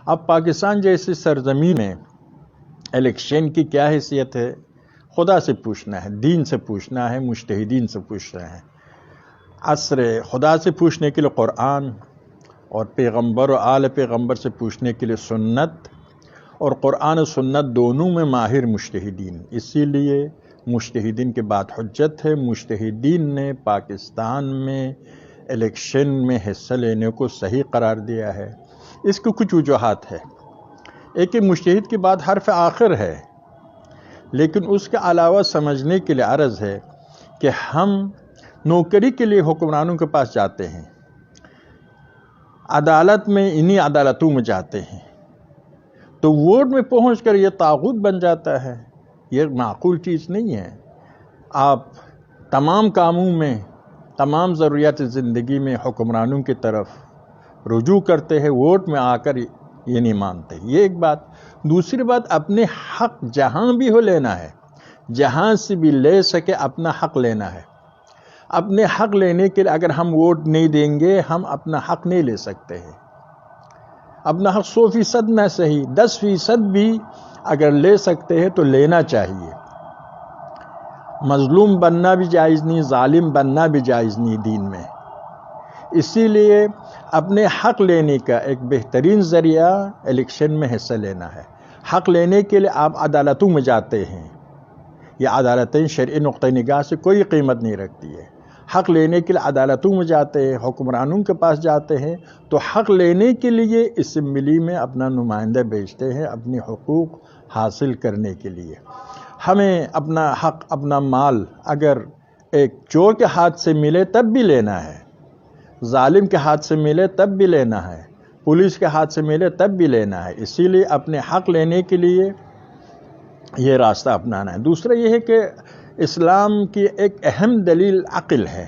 اب پاکستان جیسی سرزمین میں الیکشن کی کیا حیثیت ہے؟ خدا سے پوچھنا ہے، دین سے پوچھنا ہے، مجتہدین سے پوچھنا ہے۔ عصر خدا سے پوچھنے کے لیے قرآن، اور پیغمبر و آل پیغمبر سے پوچھنے کے لیے سنت، اور قرآن و سنت دونوں میں ماہر مجتہدین۔ اسی لیے مجتہدین کے بعد حجت ہے۔ مجتہدین نے پاکستان میں الیکشن میں حصہ لینے کو صحیح قرار دیا ہے۔ اس کی کچھ وجوہات ہے۔ ایک کہ مجتہد کے بعد حرف آخر ہے، لیکن اس کے علاوہ سمجھنے کے لیے عرض ہے کہ ہم نوکری کے لیے حکمرانوں کے پاس جاتے ہیں، عدالت میں انہی عدالتوں میں جاتے ہیں، تو ووٹ میں پہنچ کر یہ طاغوت بن جاتا ہے۔ یہ معقول چیز نہیں ہے۔ آپ تمام کاموں میں، تمام ضروریات زندگی میں حکمرانوں کی طرف رجوع کرتے ہیں، ووٹ میں آ کر یہ نہیں مانتے۔ یہ ایک بات۔ دوسری بات، اپنے حق جہاں بھی ہو لینا ہے، جہاں سے بھی لے سکے اپنا حق لینا ہے۔ اپنے حق لینے کے لیے اگر ہم ووٹ نہیں دیں گے، ہم اپنا حق نہیں لے سکتے ہیں۔ اپنا حق 100% نہ صحیح 10% بھی اگر لے سکتے ہیں تو لینا چاہیے۔ مظلوم بننا بھی جائز نہیں، ظالم بننا بھی جائز نہیں دین میں۔ اسی لیے اپنے حق لینے کا ایک بہترین ذریعہ الیکشن میں حصہ لینا ہے۔ حق لینے کے لیے آپ عدالتوں میں جاتے ہیں۔ یہ عدالتیں شرعی نقطہ نگاہ سے کوئی قیمت نہیں رکھتی ہے۔ حق لینے کے لیے عدالتوں میں جاتے ہیں، حکمرانوں کے پاس جاتے ہیں، تو حق لینے کے لیے اسمبلی میں اپنا نمائندہ بھیجتے ہیں اپنی حقوق حاصل کرنے کے لیے۔ ہمیں اپنا حق، اپنا مال اگر ایک چور کے ہاتھ سے ملے تب بھی لینا ہے، ظالم کے ہاتھ سے ملے تب بھی لینا ہے، پولیس کے ہاتھ سے ملے تب بھی لینا ہے۔ اسی لیے اپنے حق لینے کے لیے یہ راستہ اپنانا ہے۔ دوسرا یہ ہے کہ اسلام کی ایک اہم دلیل عقل ہے۔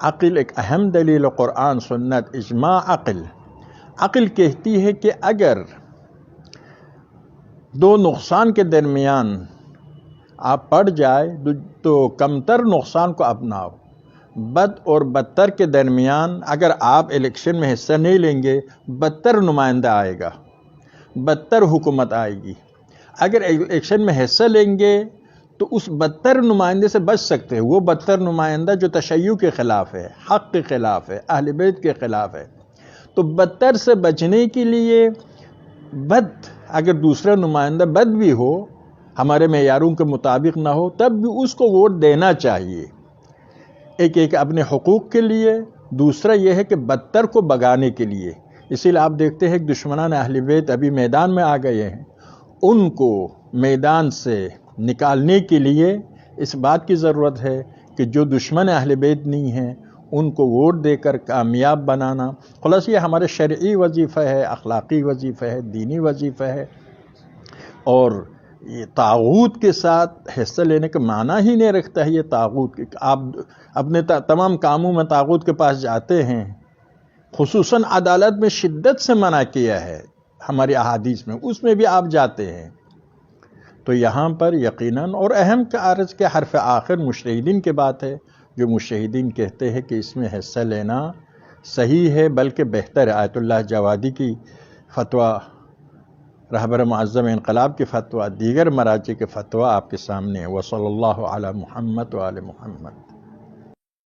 عقل ایک اہم دلیل ہے، قرآن، سنت، اجماع، عقل۔ عقل کہتی ہے کہ اگر دو نقصان کے درمیان آپ پڑ جائے تو کمتر نقصان کو اپناؤ۔ بد اور بدتر کے درمیان اگر آپ الیکشن میں حصہ نہیں لیں گے، بدتر نمائندہ آئے گا، بدتر حکومت آئے گی۔ اگر الیکشن میں حصہ لیں گے تو اس بدتر نمائندے سے بچ سکتے ہیں۔ وہ بدتر نمائندہ جو تشیع کے خلاف ہے، حق کے خلاف ہے، اہل بیت کے خلاف ہے، تو بدتر سے بچنے کے لیے اگر دوسرا نمائندہ بد بھی ہو، ہمارے معیاروں کے مطابق نہ ہو، تب بھی اس کو ووٹ دینا چاہیے۔ ایک اپنے حقوق کے لیے، دوسرا یہ ہے کہ بدتر کو بگانے کے لیے۔ اسی لیے آپ دیکھتے ہیں کہ دشمنان اہل بیت ابھی میدان میں آ گئے ہیں۔ ان کو میدان سے نکالنے کے لیے اس بات کی ضرورت ہے کہ جو دشمن اہل بیت نہیں ہیں ان کو ووٹ دے کر کامیاب بنانا۔ خلاص یہ ہمارے شرعی وظیفہ ہے، اخلاقی وظیفہ ہے، دینی وظیفہ ہے، اور یہ طاغوت کے ساتھ حصہ لینے کا معنی ہی نہیں رکھتا ہے۔ یہ طاغوت، آپ اپنے تمام کاموں میں طاغوت کے پاس جاتے ہیں، خصوصاً عدالت میں شدت سے منع کیا ہے ہماری احادیث میں، اس میں بھی آپ جاتے ہیں۔ تو یہاں پر یقیناً اور اہم کا عرض کے حرف آخر مجتہدین کے بات ہے، جو مجتہدین کہتے ہیں کہ اس میں حصہ لینا صحیح ہے، بلکہ بہتر ہے۔ آیت اللہ جوادی کی فتویٰ، رہبر معظم انقلاب کی فتویٰ، دیگر مراجع کے فتویٰ آپ کے سامنے ہے۔ وصلی اللہ علی محمد و آل محمد۔